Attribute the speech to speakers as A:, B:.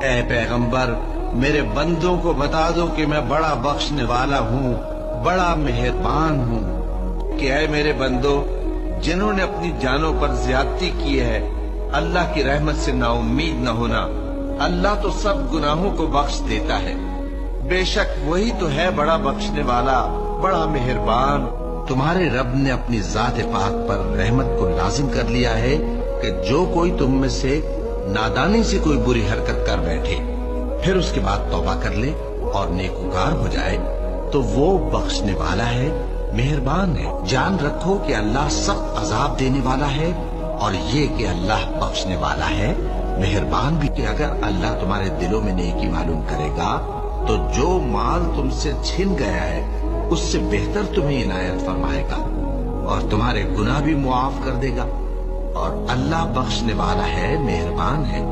A: اے پیغمبر میرے بندوں کو بتا دو کہ میں بڑا بخشنے والا ہوں، بڑا مہربان ہوں، کہ اے میرے بندو جنہوں نے اپنی جانوں پر زیادتی کی ہے اللہ کی رحمت سے نا امید نہ ہونا، اللہ تو سب گناہوں کو بخش دیتا ہے، بے شک وہی تو ہے بڑا بخشنے والا، بڑا مہربان۔ تمہارے رب نے اپنی ذات پاک پر رحمت کو لازم کر لیا ہے کہ جو کوئی تم میں سے نادانی سے کوئی بری حرکت کر بیٹھے پھر اس کے بعد توبہ کر لے اور نیکوکار ہو جائے تو وہ بخشنے والا ہے، مہربان ہے۔ جان رکھو کہ اللہ سخت عذاب دینے والا ہے، اور یہ کہ اللہ بخشنے والا ہے، مہربان بھی۔ کہ اگر اللہ تمہارے دلوں میں نیکی معلوم کرے گا تو جو مال تم سے چھن گیا ہے اس سے بہتر تمہیں عنایت فرمائے گا اور تمہارے گناہ بھی معاف کر دے گا، اور اللہ بخشنے والا ہے، مہربان ہے۔